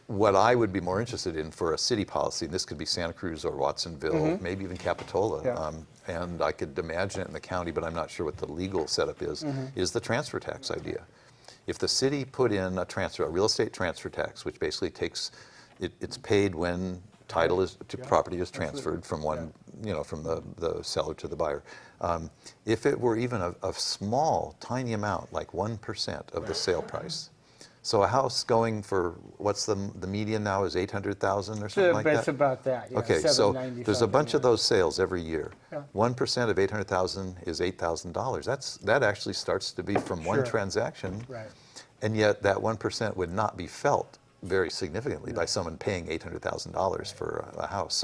What I would be more interested in for a city policy, and this could be Santa Cruz or Watsonville, maybe even Capitola, Yeah. and I could imagine it in the county, but I'm not sure what the legal setup is the transfer tax idea. If the city put in a real estate transfer tax, which basically takes, it's paid when title to property is transferred from one, from the seller to the buyer. If it were even a small, tiny amount, like 1% of the sale price. So a house going for, what's the median now is 800,000 or something like that? It's about that, yeah. Okay, so 790 there's a bunch of something, those sales every year. Yeah. 1% of 800,000 is $8,000. That actually starts to be from one Sure. transaction. Right. And yet that 1% would not be felt very significantly by someone paying $800,000 for a house.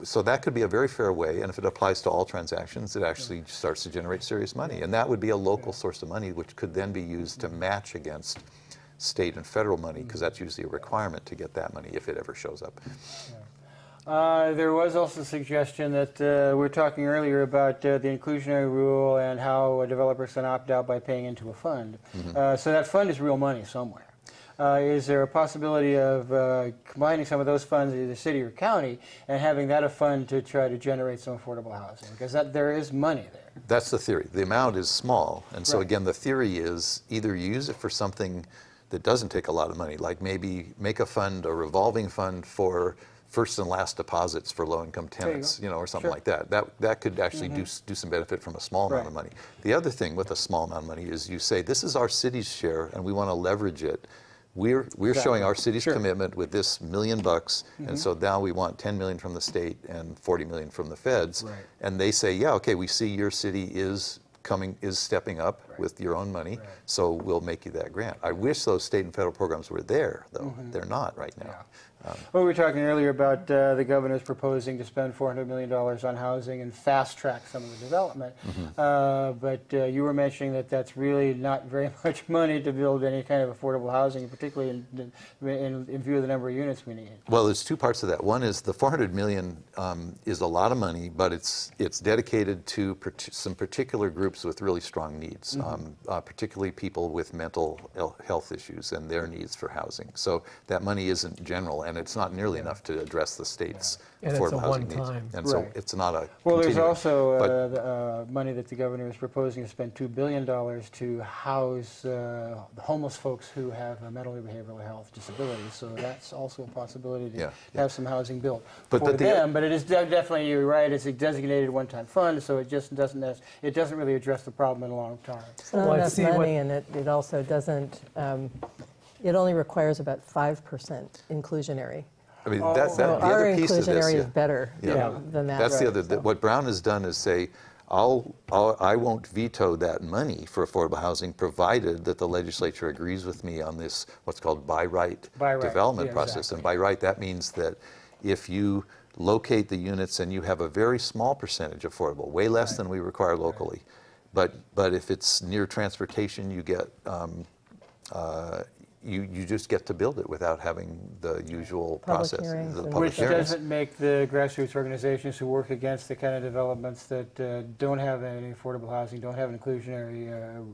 So that could be a very fair way, and if it applies to all transactions, it actually starts to generate serious money. And that would be a local source of money, which could then be used to match against state and federal money, because that's usually a requirement to get that money if it ever shows up. There was also a suggestion that we were talking earlier about the inclusionary rule and how developers can opt out by paying into a fund. So that fund is real money somewhere. Is there a possibility of combining some of those funds, either city or county, and having that a fund to try to generate some affordable housing? Because there is money there. That's the theory. The amount is small, and so Right. again, the theory is either you use it for something that doesn't take a lot of money, like maybe make a fund, a revolving fund for first and last deposits for low-income tenants, or something Sure. like that. That could actually do some benefit from a small amount of Right. money. The other thing with a small amount of money is you say, this is our city's share, and we want to leverage it. We're showing our city's Sure. commitment with this $1 million, and so now we want $10 million from the state and $40 million from the feds. Right. And they say, yeah, okay, we see your city is stepping up with your own money, so we'll make you that grant. I wish those state and federal programs were there, though. They're not right now. Well, we were talking earlier about the governor's proposing to spend $400 million on housing and fast track some of the development. But you were mentioning that that's really not very much money to build any kind of affordable housing, particularly in view of the number of units we need. Well, there's two parts to that. One is the $400 million is a lot of money, but it's dedicated to some particular groups with really strong needs, particularly people with mental health issues and their needs for housing. So that money isn't general, and it's not nearly enough to address the state's And it's a affordable housing needs. one-time. And so Right. it's not a Well, there's continuing, also but- the, money that the governor is proposing to spend $2 billion to house the homeless folks who have mental or behavioral health disabilities. So that's also a possibility to Yeah, have some housing built But for the- them. But it is definitely, you're right, it's a designated one-time fund, so it just doesn't really address the problem in the long term. It's not Well, I enough see what- money, and it also doesn't, it only requires about 5% inclusionary. I mean, Oh. So the our other piece of this, inclusionary is yeah. better Yeah. than that. That's the other. So- What Brown has done is say, I won't veto that money for affordable housing, provided that the legislature agrees with me on this what's called by right development yeah, process. exactly. And by right, that means that if you locate the units and you have a very small percentage affordable, way less than we require locally, but if it's near transportation, you get you just get to build it without having the usual Public process. hearings the and- public Which hearings. doesn't make the grassroots organizations who work against the kind of developments that don't have any affordable housing, don't have inclusionary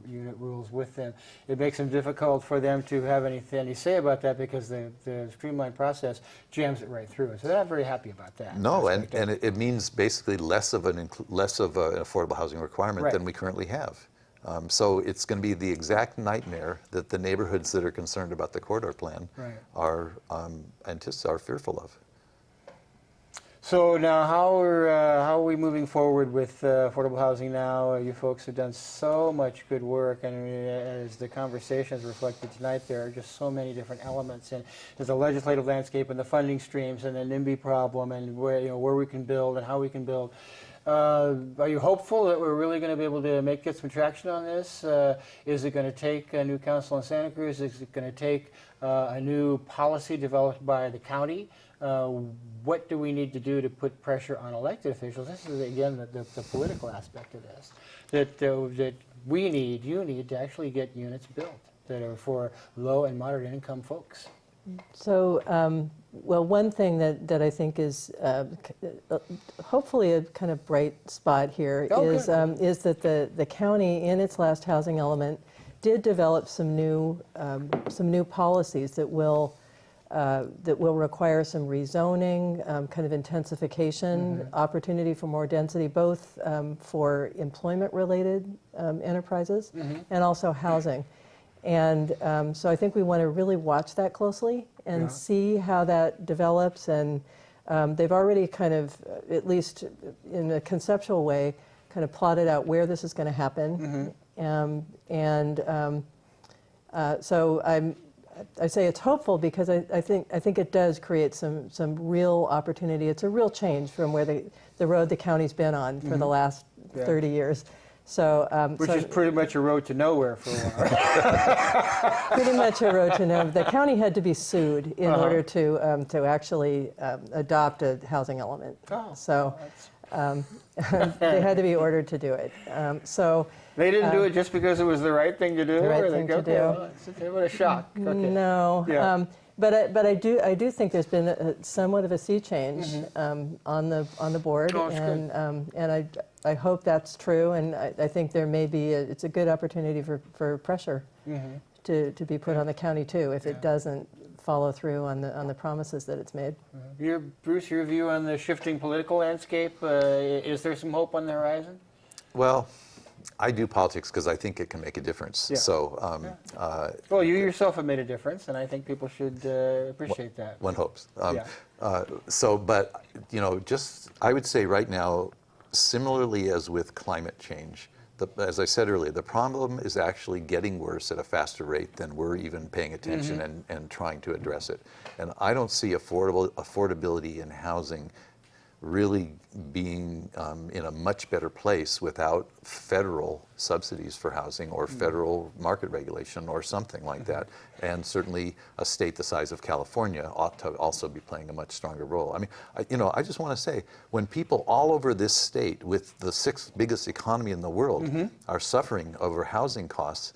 unit rules with them. It makes them difficult for them to have any say about that because the streamlined process jams it right through. So they're not very happy about that. No, aspect of and it. it means basically less of an affordable housing requirement Right. than we currently have. So it's going to be the exact nightmare that the neighborhoods that are concerned about the corridor plan Right. are fearful of. So now, how are we moving forward with affordable housing now? You folks have done so much good work, and as the conversations reflected tonight, there are just so many different elements. And there's the legislative landscape, and the funding streams, and the NIMBY problem, and where we can build and how we can build. Are you hopeful that we're really going to be able to get some traction on this? Is it going to take a new council in Santa Cruz? Is it going to take a new policy developed by the county? What do we need to do to put pressure on elected officials? This is, again, the political aspect of this, that we need, you need to actually get units built that are for low and moderate income folks. So, well, one thing that I think is hopefully a kind of bright spot here is that the county, in its last housing element, did develop some new policies that will require some rezoning, kind of intensification, opportunity for more density, both for employment-related enterprises and also housing. And so I think we want to really watch that closely and see how that develops. And they've already kind of, at least in a conceptual way, kind of plotted out where this is going to happen. So I say it's hopeful because I think it does create some real opportunity. It's a real change from where the road the county's been on for the last 30 years. So, Which is pretty much a road to nowhere for a while. pretty much a road to nowhere. The county had to be sued in order to actually adopt a housing element. Oh, So they had to be ordered to do it. So They didn't do it just because it was the right thing to do? The right or thing to okay, do. well, what a shock. Okay. no, Yeah. but I do think there's been somewhat of a sea change on the board, Oh, that's good. and I hope that's true, and I think there may be it's a good opportunity for pressure to be put on the county too if it doesn't follow through on the promises that it's made. Bruce, your view on the shifting political landscape, is there some hope on the horizon? Well, I do politics because I think it can make a difference. Yeah. So Well, you yourself have made a difference, and I think people should appreciate that. one hopes. Yeah. But I would say right now, similarly as with climate change, as I said earlier, the problem is actually getting worse at a faster rate than we're even paying attention and trying to address it. And I don't see affordability in housing really being in a much better place without federal subsidies for housing or federal market regulation or something like that. And certainly a state the size of California ought to also be playing a much stronger role. I mean, I just want to say, when people all over this state with the 6th biggest economy in the world are suffering over housing costs,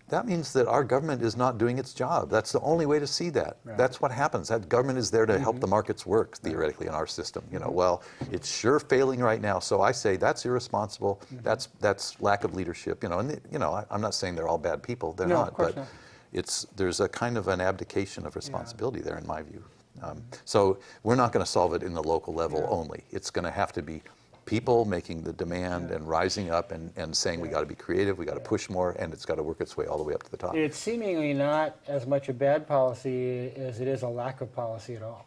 that means that our government is not doing its job. That's the only way to see that. Right. That's what happens. That government is there to help the markets work, theoretically, in our system. Well, it's sure failing right now. So I say that's irresponsible. That's lack of leadership. I'm not saying they're all bad people. They're No, not. of course But not. there's a kind of an abdication of responsibility there, in my view. So we're not going to solve it in the local level only. It's going to have to be people making the demand and rising up and saying we got to be creative, we got to push more, and it's got to work its way all the way up to the top. It's seemingly not as much a bad policy as it is a lack of policy at all.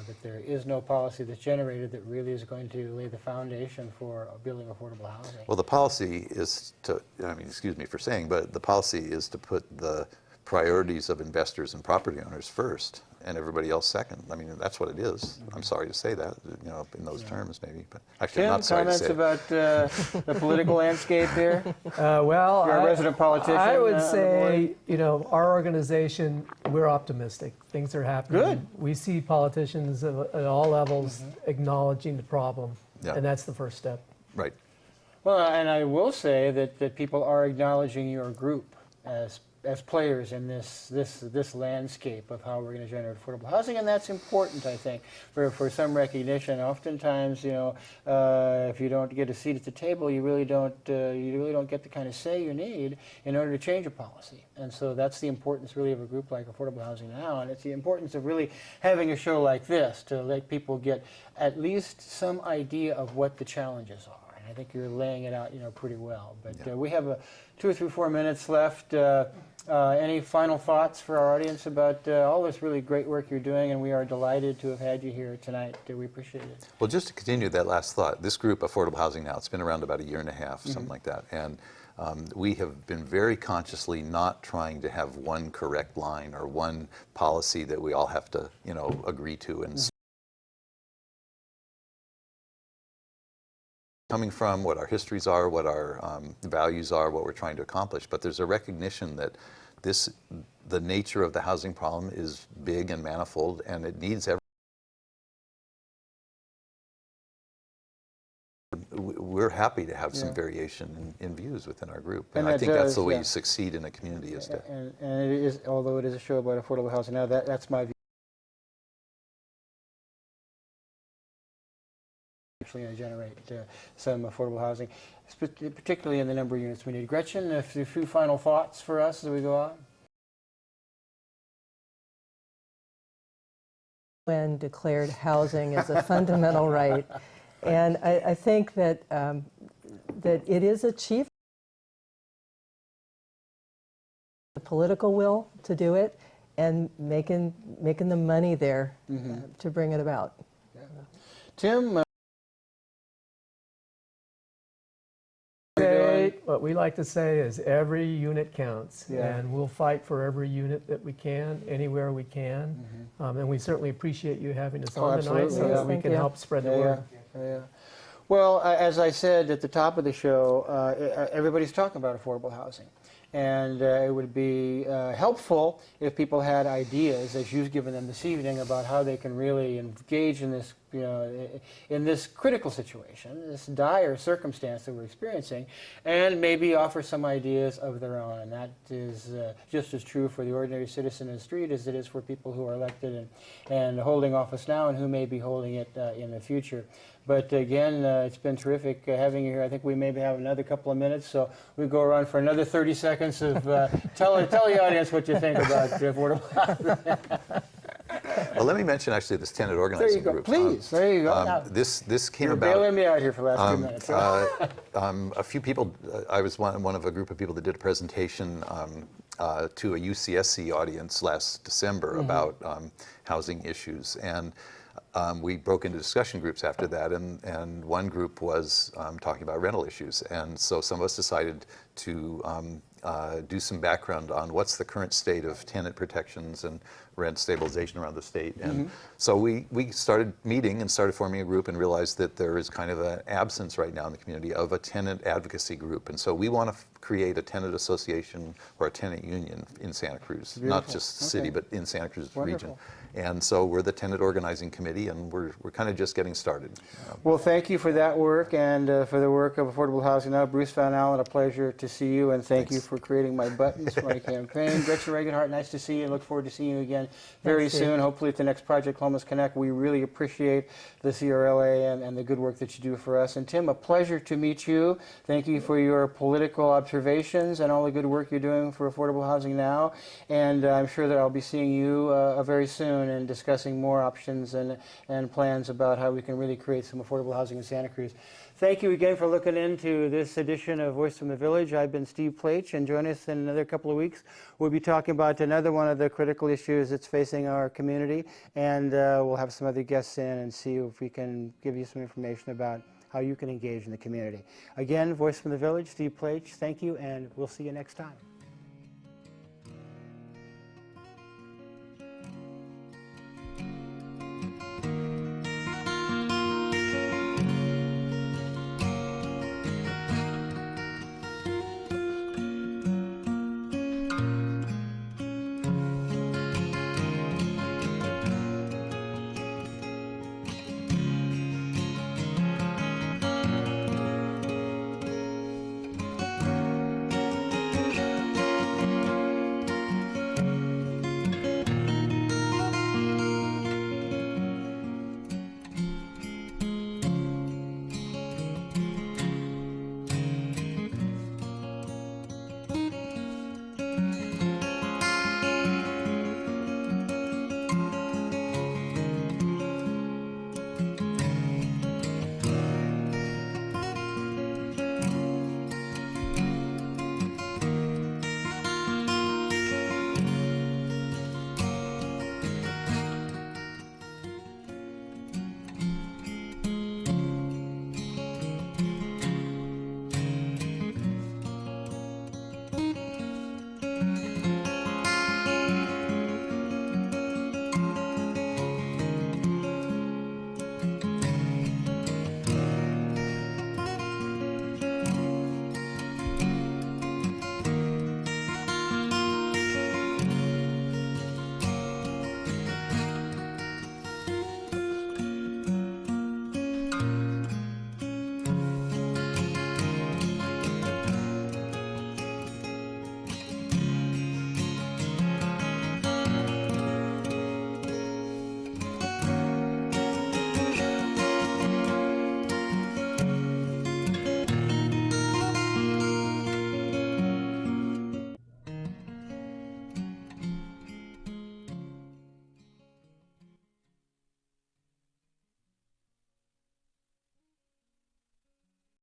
That there is no policy that's generated that really is going to lay the foundation for building affordable housing. Well, the policy is to, excuse me for saying, but the policy is to put the priorities of investors and property owners first and everybody else second. I mean, that's what it is. I'm sorry to say that, in those terms maybe, but actually I'm Tim, not sorry to comments say it. about the political landscape here? Well, You're a resident politician. I would on the say, our organization, we're optimistic. Things are happening. Good. We see politicians at all levels acknowledging the problem, Yeah. and that's the first step. Right. Well, and I will say that people are acknowledging your group as players in this landscape of how we're going to generate affordable housing, and that's important, I think, for some recognition. Oftentimes, if you don't get a seat at the table, you really don't get the kind of say you need in order to change a policy. And so that's the importance, really, of a group like Affordable Housing Now, and it's the importance of really having a show like this to let people get at least some idea of what the challenges are. I think you're laying it out, pretty well. But we have 2 or 3, 4 minutes left. Any final thoughts for our audience about all this really great work you're doing? And we are delighted to have had you here tonight. We appreciate it. Well, just to continue that last thought, this group, Affordable Housing Now, it's been around about 1.5 years, something like that. And we have been very consciously not trying to have one correct line or one policy that we all have to, agree to. And coming from what our histories are, what our values are, what we're trying to accomplish. But there's a recognition that the nature of the housing problem is big and manifold, and it needs we're happy to have some variation in views within our group. And I think that's the way you succeed in a community. Is to and it is, although it is a show about affordable housing now, that's my view. Actually going to generate some affordable housing, particularly in the number of units we need. Gretchen, a few final thoughts for us as we go on? When declared housing as a fundamental right. And I think that it is achievable. The political will to do it and making the money there to bring it about. Yeah. Tim? What we like to say is every unit counts, Yeah. and we'll fight for every unit that we can, anywhere we can. And we certainly appreciate you having us on tonight absolutely. so Yeah. that we Thank can you. help spread the word. Yeah. Well, as I said at the top of the show, everybody's talking about affordable housing. And it would be helpful if people had ideas, as you've given them this evening, about how they can really engage in this, in this critical situation, this dire circumstance that we're experiencing, and maybe offer some ideas of their own. And that is just as true for the ordinary citizen in the street as it is for people who are elected and holding office now and who may be holding it in the future. But again, it's been terrific having you here. I think we maybe have another couple of minutes, so we go around for another 30 seconds of tell the audience what you think about affordable housing. well, let me mention actually this tenant There organizing you go. group. Please, there you go. Now, This came you're about. bailing me out here for the last few minutes. A few people, I was one of a group of people that did a presentation to a UCSC audience last December about housing issues. And we broke into discussion groups after that, and one group was talking about rental issues. And so some of us decided to do some background on what's the current state of tenant protections and rent stabilization around the state. And so we started meeting and started forming a group and realized that there is kind of an absence right now in the community of a tenant advocacy group. And so we want to create a tenant association or a tenant union in Santa Cruz, not just city, but in Santa Cruz region. And so we're the tenant organizing committee, and we're kind of just getting started. Well, thank you for that work and for the work of Affordable Housing Now. Bruce Van Allen, a pleasure to see you, and thank you for creating my buttons for my campaign. Gretchen Regenhart, nice to see you. Look forward to seeing you again very soon, hopefully at the next Project Homeless Connect. We really appreciate the CRLA and the good work that you do for us. And Tim, a pleasure to meet you. Thank you for your political observations and all the good work you're doing for Affordable Housing Now. And I'm sure that I'll be seeing you very soon and discussing more options and plans about how we can really create some affordable housing in Santa Cruz. Thank you again for looking into this edition of Voice from the Village. I've been Steve Plach, and join us in another couple of weeks. We'll be talking about another one of the critical issues that's facing our community, and we'll have some other guests in and see if we can give you some information about how you can engage in the community. Again, Voice from the Village, Steve Plach, thank you, and we'll see you next time.